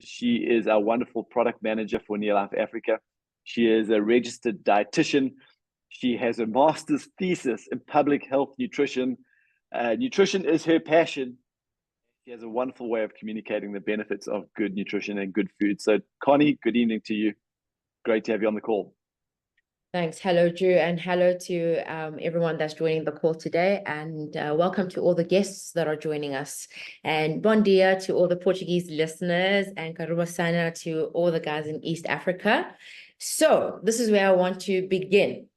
She is our wonderful product manager for NeoLife Africa. She is a registered dietitian. She has a master's thesis in public health nutrition. Nutrition is her passion. She has a wonderful way of communicating the benefits of good nutrition and good food. So, Connie, good evening to you. Great to have you on the call. Thanks. Hello, Drew, and hello to everyone that's joining the call today, and welcome to all the guests that are joining us. And bon dia to all the Portuguese listeners, and karuba sana to all the guys in East Africa. So this is where I want to begin.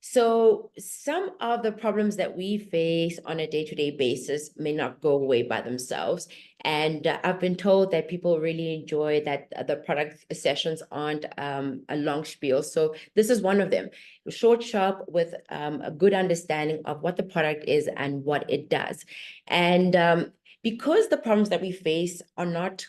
So some of the problems that we face on a day-to-day basis may not go away by themselves. And I've been told that people really enjoy that the product sessions aren't a long spiel. So this is one of them. Short, sharp, with a good understanding of what the product is and what it does. And because the problems that we face are not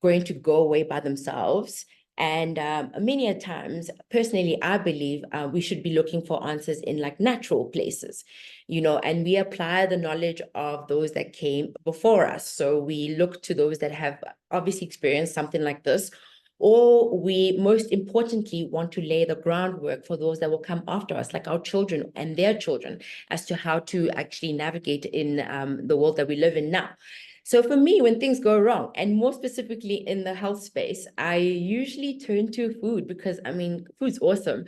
going to go away by themselves, and many a times, personally, I believe we should be looking for answers in like natural places, and we apply the knowledge of those that came before us. So we look to those that have obviously experienced something like this, or we most importantly want to lay the groundwork for those that will come after us, like our children and their children, as to how to actually navigate in the world that we live in now. So for me, when things go wrong, and more specifically in the health space, I usually turn to food because, I mean, food's awesome.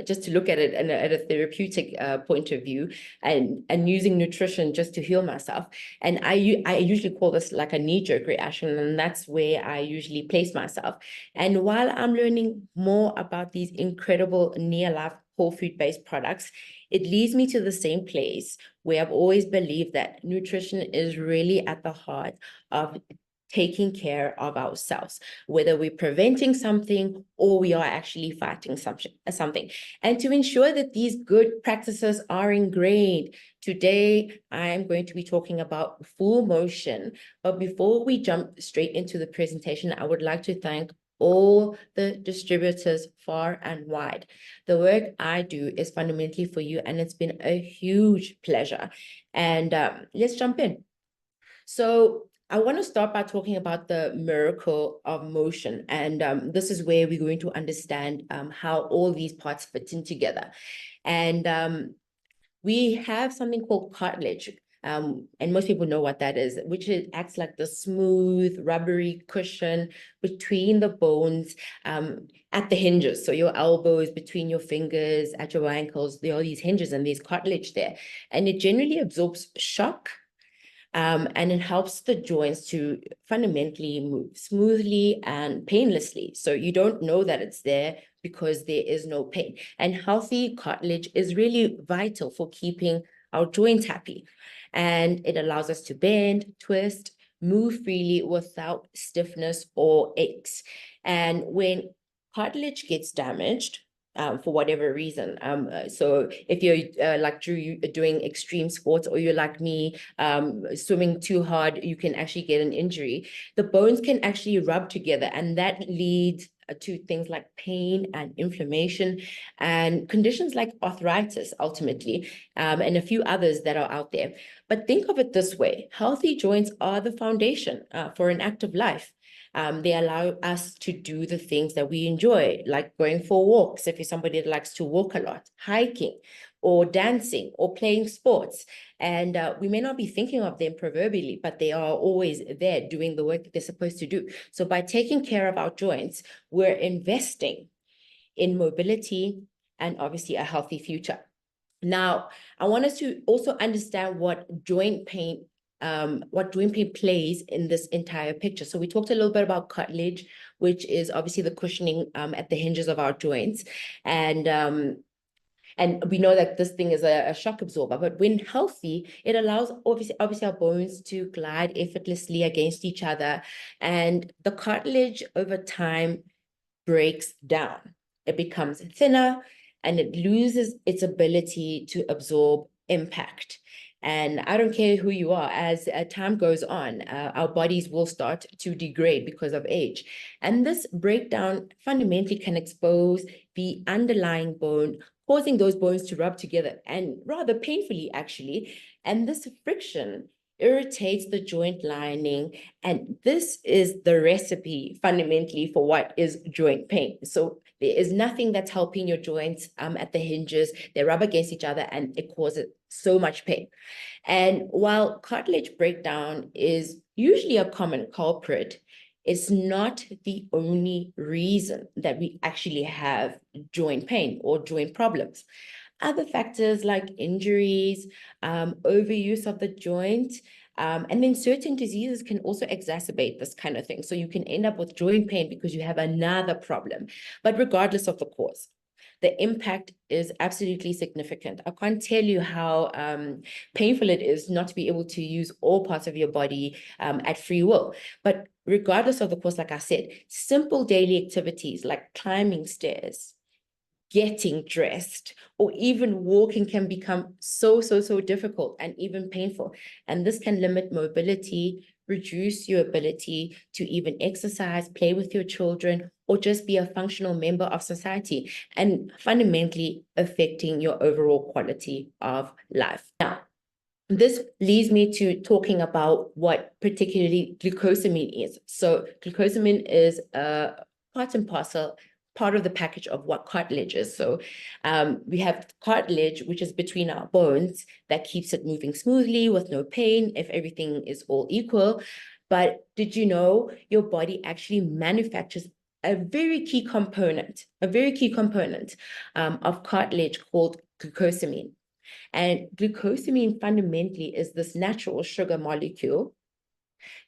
Just to look at it at a therapeutic point of view, and using nutrition just to heal myself. And I usually call this like a knee-jerk reaction, and that's where I usually place myself. And while I'm learning more about these incredible NeoLife whole food-based products, it leads me to the same place where I've always believed that nutrition is really at the heart of taking care of ourselves, whether we're preventing something or we are actually fighting something. And to ensure that these good practices are ingrained, today I'm going to be talking about full motion. But before we jump straight into the presentation, I would like to thank all the distributors far and wide. The work I do is fundamentally for you, and it's been a huge pleasure. And let's jump in. So I want to start by talking about the miracle of motion. And this is where we're going to understand how all these parts fit in together. And we have something called cartilage. And most people know what that is, which acts like the smooth, rubbery cushion between the bones at the hinges. So your elbows, between your fingers, at your ankles, there are these hinges and there's cartilage there. And it generally absorbs shock, and it helps the joints to fundamentally move smoothly and painlessly. So you don't know that it's there because there is no pain. And healthy cartilage is really vital for keeping our joints happy. And it allows us to bend, twist, move freely without stiffness or aches. And when cartilage gets damaged, for whatever reason, so if you're like Drew, you're doing extreme sports, or you're like me, swimming too hard, you can actually get an injury. The bones can actually rub together, and that leads to things like pain and inflammation and conditions like arthritis, ultimately, and a few others that are out there. But think of it this way: healthy joints are the foundation for an active life. They allow us to do the things that we enjoy, like going for walks, if you're somebody that likes to walk a lot, hiking, or dancing, or playing sports. And we may not be thinking of them proverbially, but they are always there doing the work that they're supposed to do. So by taking care of our joints, we're investing in mobility and obviously a healthy future. Now, I want us to also understand what joint pain plays in this entire picture. So we talked a little bit about cartilage, which is obviously the cushioning at the hinges of our joints. And we know that this thing is a shock absorber, but when healthy, it allows obviously our bones to glide effortlessly against each other. And the cartilage over time breaks down. It becomes thinner and it loses its ability to absorb impact. And I don't care who you are, as time goes on, our bodies will start to degrade because of age. And this breakdown fundamentally can expose the underlying bone, causing those bones to rub together, and rather painfully, actually. And this friction irritates the joint lining, and this is the recipe fundamentally for what is joint pain. So there is nothing that's helping your joints at the hinges. They rub against each other and it causes so much pain. And while cartilage breakdown is usually a common culprit, it's not the only reason that we actually have joint pain or joint problems. Other factors like injuries, overuse of the joint, and then certain diseases can also exacerbate this kind of thing. So you can end up with joint pain because you have another problem. But regardless of the cause, the impact is absolutely significant. I can't tell you how painful it is not to be able to use all parts of your body at free will. But regardless of the cause, like I said, simple daily activities like climbing stairs, getting dressed, or even walking can become so difficult and even painful. And this can limit mobility, reduce your ability to even exercise, play with your children, or just be a functional member of society, and fundamentally affecting your overall quality of life. Now, this leads me to talking about what particularly glucosamine is. So glucosamine is a part and parcel, part of the package of what cartilage is. So we have cartilage, which is between our bones, that keeps it moving smoothly with no pain if everything is all equal. But did you know your body actually manufactures a very key component of cartilage called glucosamine? And glucosamine fundamentally is this natural sugar molecule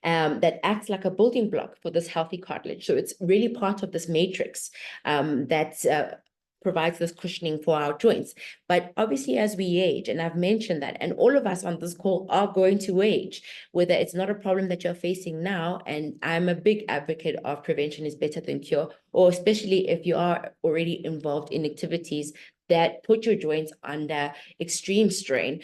that acts like a building block for this healthy cartilage. So it's really part of this matrix that provides this cushioning for our joints. But obviously, as we age, and I've mentioned that, and all of us on this call are going to age, whether it's not a problem that you're facing now, and I'm a big advocate of prevention is better than cure, or especially if you are already involved in activities that put your joints under extreme strain.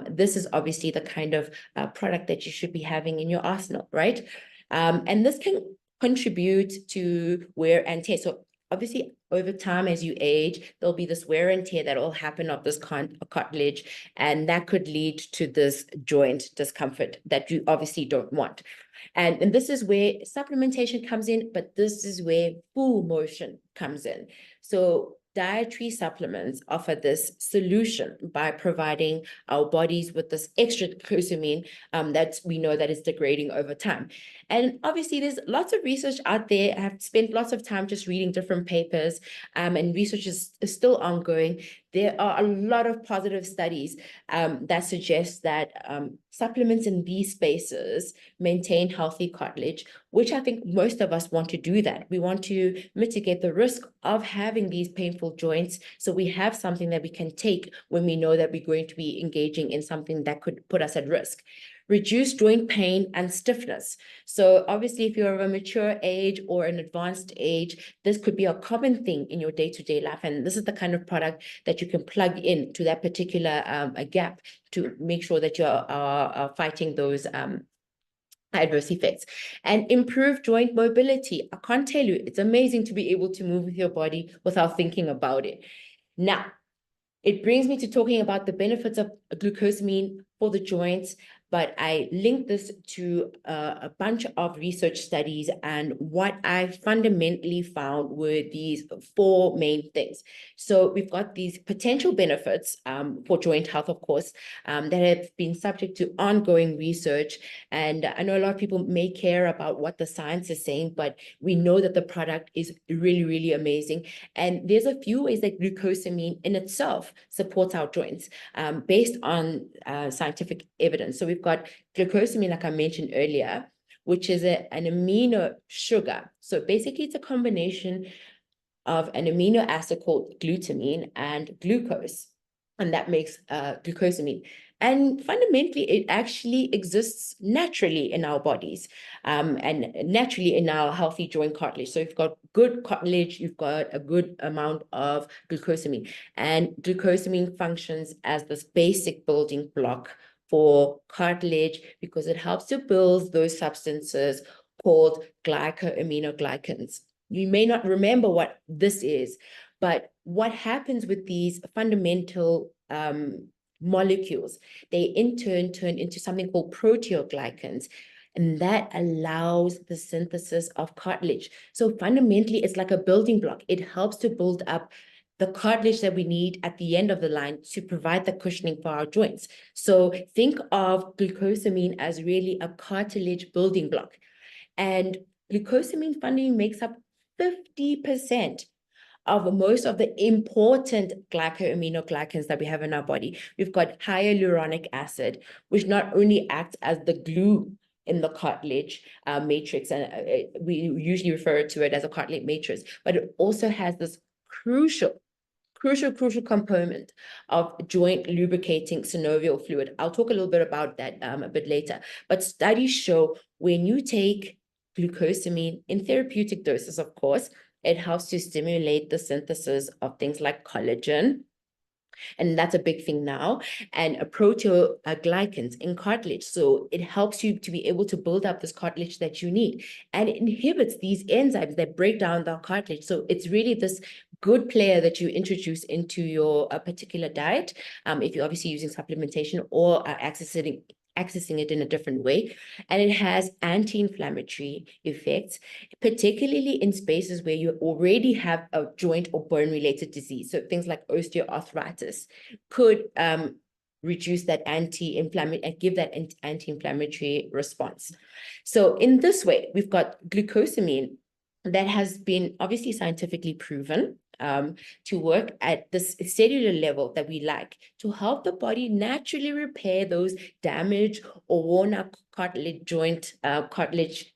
This is obviously the kind of product that you should be having in your arsenal, right? And this can contribute to wear and tear. So obviously, over time, as you age, there'll be this wear and tear that will happen of this cartilage, and that could lead to this joint discomfort that you obviously don't want. And this is where supplementation comes in, but this is where full motion comes in. So dietary supplements offer this solution by providing our bodies with this extra glucosamine that we know that is degrading over time. And obviously, there's lots of research out there. I have spent lots of time just reading different papers, and research is still ongoing. There are a lot of positive studies that suggest that supplements in these spaces maintain healthy cartilage, which I think most of us want to do that. We want to mitigate the risk of having these painful joints, so we have something that we can take when we know that we're going to be engaging in something that could put us at risk. Reduce joint pain and stiffness. So obviously, if you're of a mature age or an advanced age, this could be a common thing in your day-to-day life. And this is the kind of product that you can plug in to that particular gap to make sure that you're fighting those adverse effects. And improve joint mobility. I can't tell you, it's amazing to be able to move with your body without thinking about it. Now, it brings me to talking about the benefits of glucosamine for the joints, but I linked this to a bunch of research studies, and what I fundamentally found were these four main things. So we've got these potential benefits for joint health, of course, that have been subject to ongoing research. And I know a lot of people may care about what the science is saying, but we know that the product is really, really amazing. And there's a few ways that glucosamine in itself supports our joints based on scientific evidence. So we've got glucosamine, like I mentioned earlier, which is an amino sugar. So basically, it's a combination of an amino acid called glutamine and glucose, and that makes glucosamine. And fundamentally, it actually exists naturally in our bodies and naturally in our healthy joint cartilage. So if you've got good cartilage, you've got a good amount of glucosamine. And glucosamine functions as this basic building block for cartilage because it helps to build those substances called glycosaminoglycans. You may not remember what this is, but what happens with these fundamental molecules. They in turn turn into something called proteoglycans, and that allows the synthesis of cartilage. So fundamentally, it's like a building block. It helps to build up the cartilage that we need at the end of the line to provide the cushioning for our joints. So think of glucosamine as really a cartilage building block. And glucosamine fundamentally makes up 50% of most of the important glycosaminoglycans that we have in our body. We've got hyaluronic acid, which not only acts as the glue in the cartilage matrix, and we usually refer to it as a cartilage matrix, but it also has this crucial component of joint lubricating synovial fluid. I'll talk a little bit about that a bit later. But studies show when you take glucosamine in therapeutic doses, of course, it helps to stimulate the synthesis of things like collagen, and that's a big thing now, and proteoglycans in cartilage. So it helps you to be able to build up this cartilage that you need, and it inhibits these enzymes that break down the cartilage. So it's really this good player that you introduce into your particular diet, if you're obviously using supplementation or accessing it in a different way. And it has anti-inflammatory effects, particularly in spaces where you already have a joint or bone-related disease. So things like osteoarthritis could reduce that anti-inflammatory and give that anti-inflammatory response. So in this way, we've got glucosamine that has been obviously scientifically proven to work at this cellular level that we like, to help the body naturally repair those damaged or worn out cartilage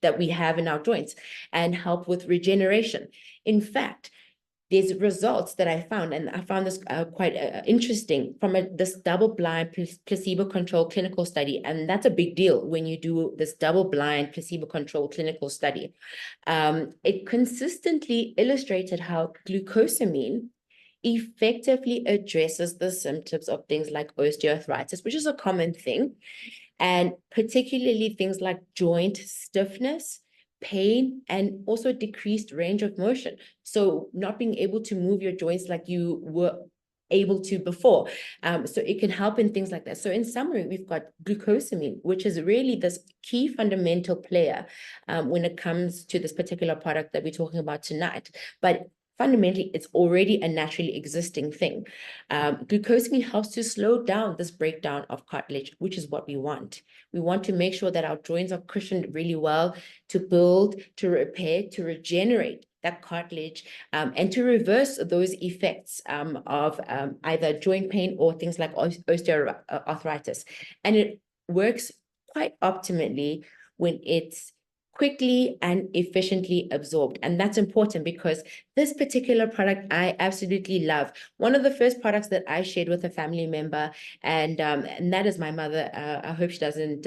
that we have in our joints, and help with regeneration. In fact, there's results that I found, and I found this quite interesting, from this double-blind placebo-controlled clinical study. And that's a big deal when you do this double-blind placebo-controlled clinical study. It consistently illustrated how glucosamine effectively addresses the symptoms of things like osteoarthritis, which is a common thing, and particularly things like joint stiffness, pain, and also decreased range of motion. So not being able to move your joints like you were able to before. So it can help in things like that. So in summary, we've got glucosamine, which is really this key fundamental player when it comes to this particular product that we're talking about tonight. But fundamentally, it's already a naturally existing thing. Glucosamine helps to slow down this breakdown of cartilage, which is what we want. We want to make sure that our joints are cushioned really well to build, to repair, to regenerate that cartilage, and to reverse those effects of either joint pain or things like osteoarthritis. And it works quite optimally when it's quickly and efficiently absorbed. And that's important because this particular product I absolutely love. One of the first products that I shared with a family member, and that is my mother. I hope she doesn't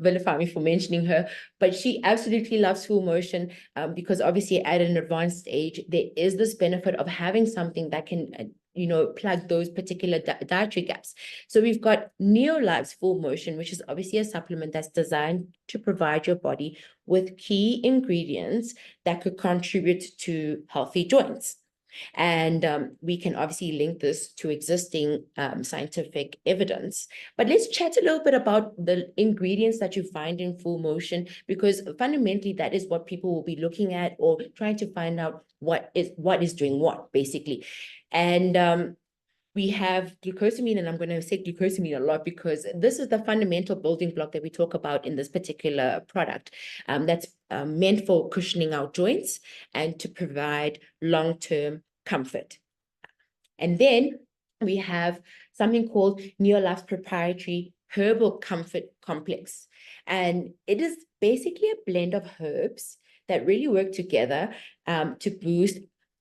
vilify me for mentioning her, but she absolutely loves Full Motion because obviously at an advanced age, there is this benefit of having something that can plug those particular dietary gaps. So we've got NeoLifes Full Motion, which is obviously a supplement that's designed to provide your body with key ingredients that could contribute to healthy joints. And we can obviously link this to existing scientific evidence. But let's chat a little bit about the ingredients that you find in Full Motion, because fundamentally that is what people will be looking at or trying to find out what is doing what, basically. And we have glucosamine, and I'm going to say glucosamine a lot because this is the fundamental building block that we talk about in this particular product that's meant for cushioning our joints and to provide long-term comfort. And then we have something called NeoLife's proprietary herbal comfort complex. And it is basically a blend of herbs that really work together to boost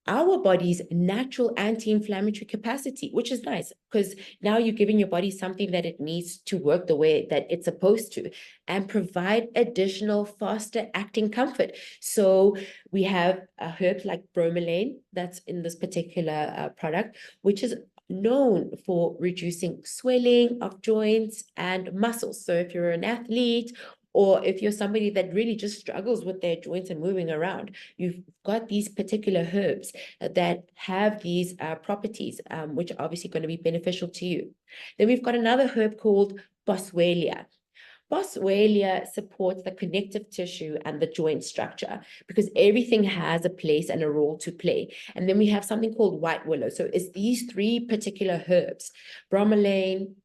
our body's natural anti-inflammatory capacity, which is nice because now you're giving your body something that it needs to work the way that it's supposed to and provide additional faster acting comfort. So we have herbs like bromelain that's in this particular product, which is known for reducing swelling of joints and muscles. So if you're an athlete Or if you're somebody that really just struggles with their joints and moving around, you've got these particular herbs that have these properties, which are obviously going to be beneficial to you. Then we've got another herb called Boswellia. Boswellia supports the connective tissue and the joint structure because everything has a place and a role to play. And then we have something called white willow. So it's these three particular herbs, bromelain,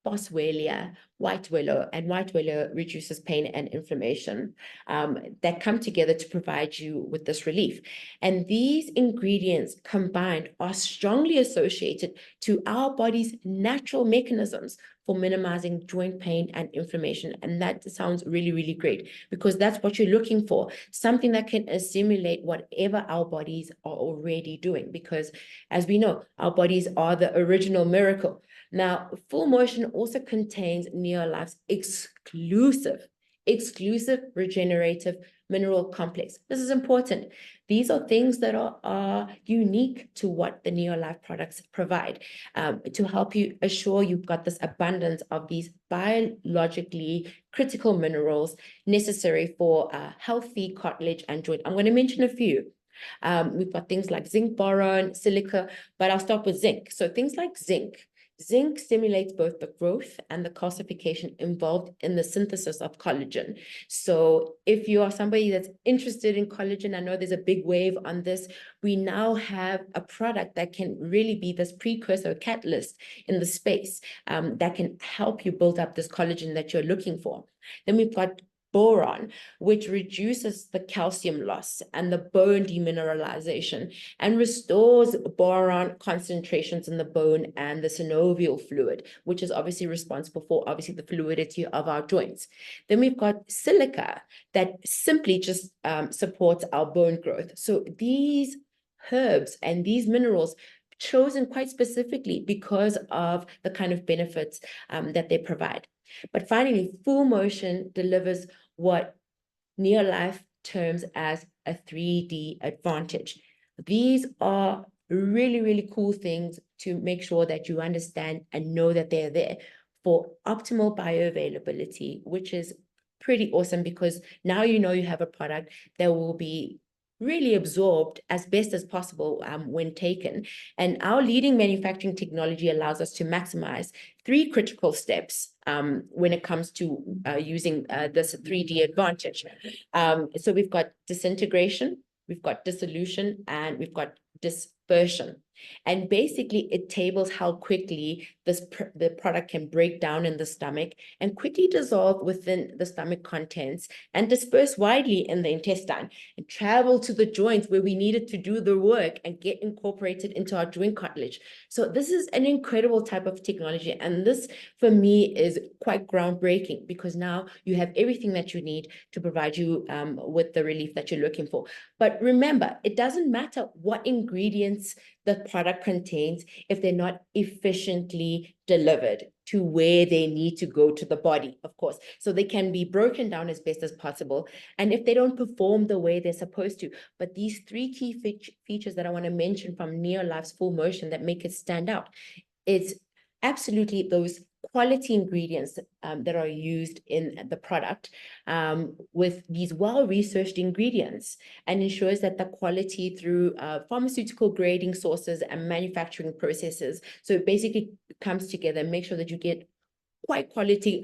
Boswellia, white willow, and white willow reduces pain and inflammation that come together to provide you with this relief. And these ingredients combined are strongly associated to our body's natural mechanisms for minimizing joint pain and inflammation. And that sounds really, really great because that's what you're looking for, something that can assimilate whatever our bodies are already doing. Because as we know, our bodies are the original miracle. Now, Full Motion also contains NeoLife's exclusive regenerative mineral complex. This is important. These are things that are unique to what the NeoLife products provide to help you assure you've got this abundance of these biologically critical minerals necessary for healthy cartilage and joint. I'm going to mention a few. We've got things like zinc, boron, silica, but I'll start with zinc. So things like zinc. Zinc stimulates both the growth and the calcification involved in the synthesis of collagen. So if you are somebody that's interested in collagen, I know there's a big wave on this. We now have a product that can really be this precursor catalyst in the space that can help you build up this collagen that you're looking for. Then we've got boron, which reduces the calcium loss and the bone demineralization and restores boron concentrations in the bone and the synovial fluid, which is obviously responsible for the fluidity of our joints. Then we've got silica that simply just supports our bone growth. So these herbs and these minerals chosen quite specifically because of the kind of benefits that they provide. But finally, Full Motion delivers what NeoLife terms as a 3D advantage. These are really, really cool things to make sure that you understand and know that they're there for optimal bioavailability, which is pretty awesome because now you know you have a product that will be really absorbed as best as possible when taken. And our leading manufacturing technology allows us to maximize 3 critical steps when it comes to using this 3D advantage. So we've got disintegration, we've got dissolution, and we've got dispersion. And basically, it tables how quickly the product can break down in the stomach and quickly dissolve within the stomach contents and disperse widely in the intestine and travel to the joints where we need it to do the work and get incorporated into our joint cartilage. So this is an incredible type of technology. And this, for me, is quite groundbreaking because now you have everything that you need to provide you with the relief that you're looking for. But remember, it doesn't matter what ingredients the product contains if they're not efficiently delivered to where they need to go to the body, of course. So they can be broken down as best as possible. And if they don't perform the way they're supposed to, but these 3 key features that I want to mention from NeoLife's Full Motion that make it stand out, it's absolutely those quality ingredients that are used in the product with these well-researched ingredients and ensures that the quality through pharmaceutical grading sources and manufacturing processes. So it basically comes together and make sure that you get quite quality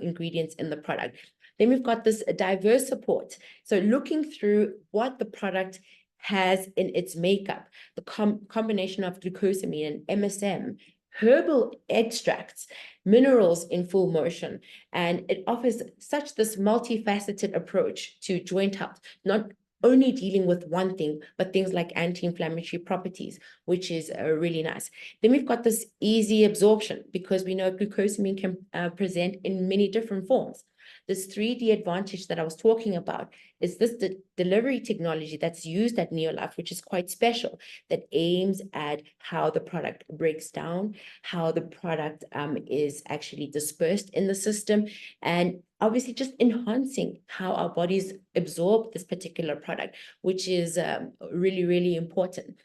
ingredients in the product. Then we've got this diverse support. So looking through what the product has in its makeup, the combination of glucosamine and MSM, herbal extracts, minerals in Full Motion, and it offers such this multifaceted approach to joint health, not only dealing with one thing, but things like anti-inflammatory properties, which is really nice. Then we've got this easy absorption because we know glucosamine can present in many different forms. This 3D advantage that I was talking about is this delivery technology that's used at NeoLife, which is quite special, that aims at how the product breaks down, how the product is actually dispersed in the system, and obviously just enhancing how our bodies absorb this particular product, which is really, really important.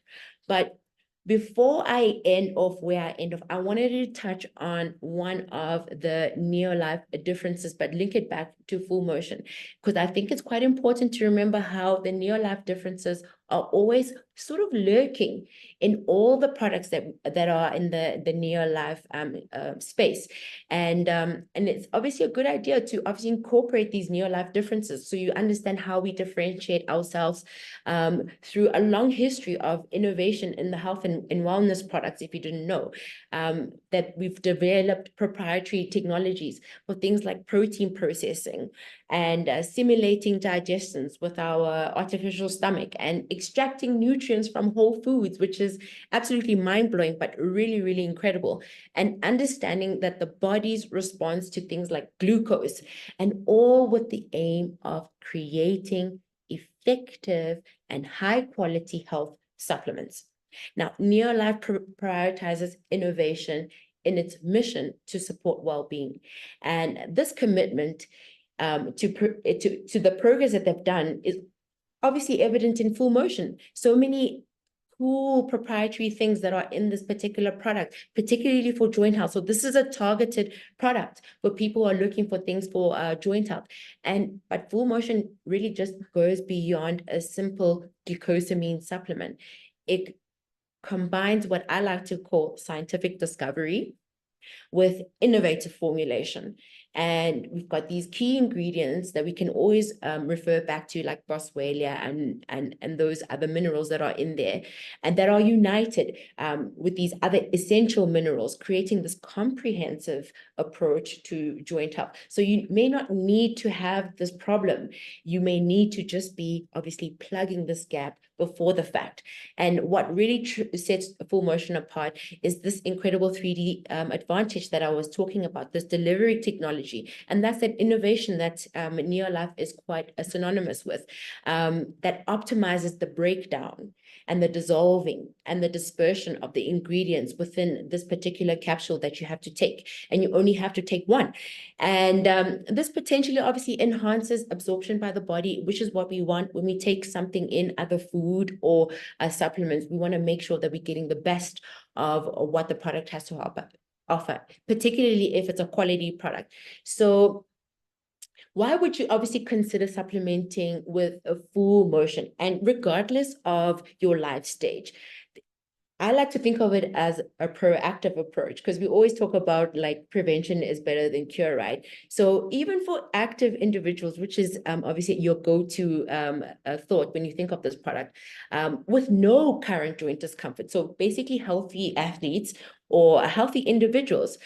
But Before I end off where I end off, I wanted to touch on one of the NeoLife differences, but link it back to full motion, because I think it's quite important to remember how the NeoLife differences are always sort of lurking in all the products that are in the NeoLife space. And it's obviously a good idea to obviously incorporate these NeoLife differences so you understand how we differentiate ourselves through a long history of innovation in the health and wellness products. If you didn't know, that we've developed proprietary technologies for things like protein processing and simulating digestions with our artificial stomach and extracting nutrients from whole foods, which is absolutely mind-blowing, but really, really incredible. And understanding that the body's response to things like glucose, and all with the aim of creating effective and high-quality health supplements. Now, NeoLife prioritizes innovation in its mission to support well-being. And this commitment to the progress that they've done is obviously evident in full motion. So many cool proprietary things that are in this particular product, particularly for joint health. So this is a targeted product for people who are looking for things for joint health. But full motion really just goes beyond a simple glucosamine supplement. It combines what I like to call scientific discovery with innovative formulation. And we've got these key ingredients that we can always refer back to, like boswellia and those other minerals that are in there, and that are united with these other essential minerals, creating this comprehensive approach to joint health. So you may not need to have this problem. You may need to just be obviously plugging this gap before the fact. And what really sets full motion apart is this incredible 3D advantage that I was talking about, this delivery technology. And that's that innovation that NeoLife is quite synonymous with, that optimizes the breakdown and the dissolving and the dispersion of the ingredients within this particular capsule that you have to take. And you only have to take one. And this potentially obviously enhances absorption by the body, which is what we want when we take something in, other food or supplements. We want to make sure that we're getting the best of what the product has to offer, particularly if it's a quality product. So why would you obviously consider supplementing with a full motion? And regardless of your life stage, I like to think of it as a proactive approach, because we always talk about like prevention is better than cure, right? So even for active individuals, which is obviously your go-to thought when you think of this product, with no current joint discomfort. So basically healthy athletes or healthy individuals,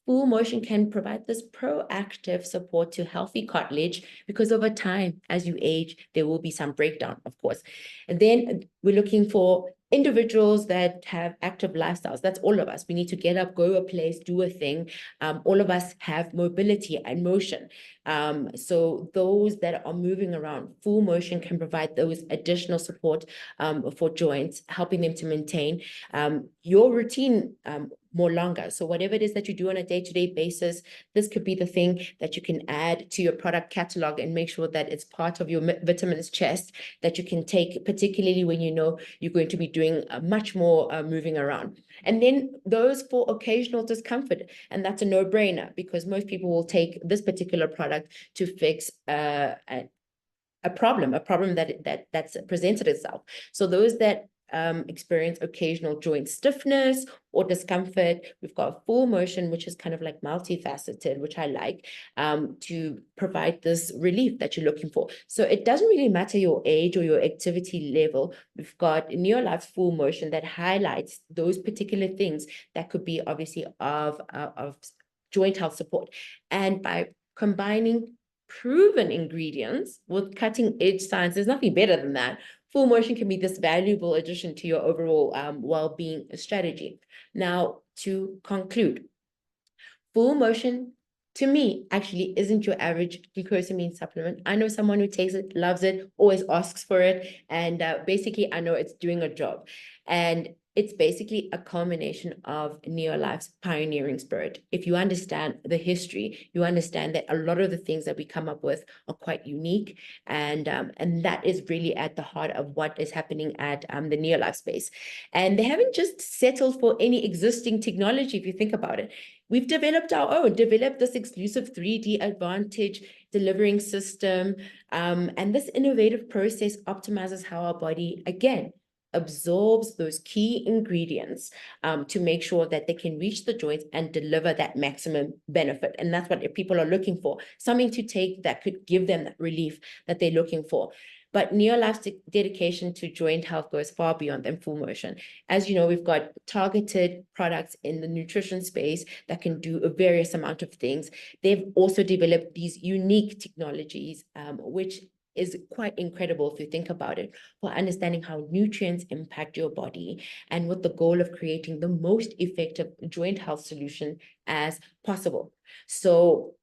full motion can provide this proactive support to healthy cartilage, because over time, as you age, there will be some breakdown, of course. And then we're looking for individuals that have active lifestyles. That's all of us. We need to get up, go a place, do a thing. All of us have mobility and motion. So those that are moving around, full motion can provide those additional support for joints, helping them to maintain your routine more longer. So whatever it is that you do on a day-to-day basis, this could be the thing that you can add to your product catalog and make sure that it's part of your vitamins chest that you can take, particularly when you know you're going to be doing much more moving around. And then those for occasional discomfort, and that's a no-brainer, because most people will take this particular product to fix a problem that's presented itself. So those that experience occasional joint stiffness or discomfort, we've got full motion, which is kind of like multifaceted, which I like, to provide this relief that you're looking for. So it doesn't really matter your age or your activity level. We've got NeoLife's full motion that highlights those particular things that could be obviously of joint health support. And by combining proven ingredients with cutting-edge science, there's nothing better than that. Full motion can be this valuable addition to your overall well-being strategy. Now, to conclude, full motion, to me, actually isn't your average glucosamine supplement. I know someone who takes it, loves it, always asks for it, and basically I know it's doing a job. And it's basically a culmination of NeoLife's pioneering spirit. If you understand the history, you understand that a lot of the things that we come up with are quite unique, and that is really at the heart of what is happening at the NeoLife space. And they haven't just settled for any existing technology, if you think about it. We've developed our own, developed this exclusive 3D advantage delivering system. And this innovative process optimizes how our body, again, absorbs those key ingredients to make sure that they can reach the joints and deliver that maximum benefit. And that's what people are looking for, something to take that could give them that relief that they're looking for. But NeoLife's dedication to joint health goes far beyond them full motion. As you know, we've got targeted products in the nutrition space that can do a various amount of things. They've also developed these unique technologies, which is quite incredible if you think about it, for understanding how nutrients impact your body, and with the goal of creating the most effective joint health solution as possible. So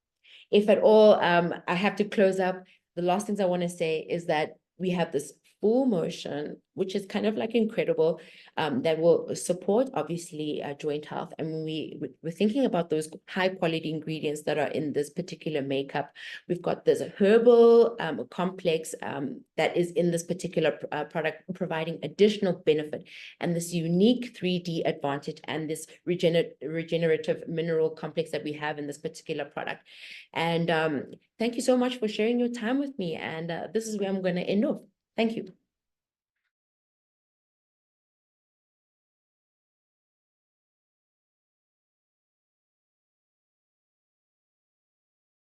if at all, I have to close up, the last things I want to say is that we have this full motion, which is kind of like incredible, that will support obviously joint health. And when we're thinking about those high quality ingredients that are in this particular makeup, we've got this herbal complex that is in this particular product, providing additional benefit, and this unique 3D advantage, and this regenerative mineral complex that we have in this particular product. And thank you so much for sharing your time with me. And this is where I'm going to end off. Thank you.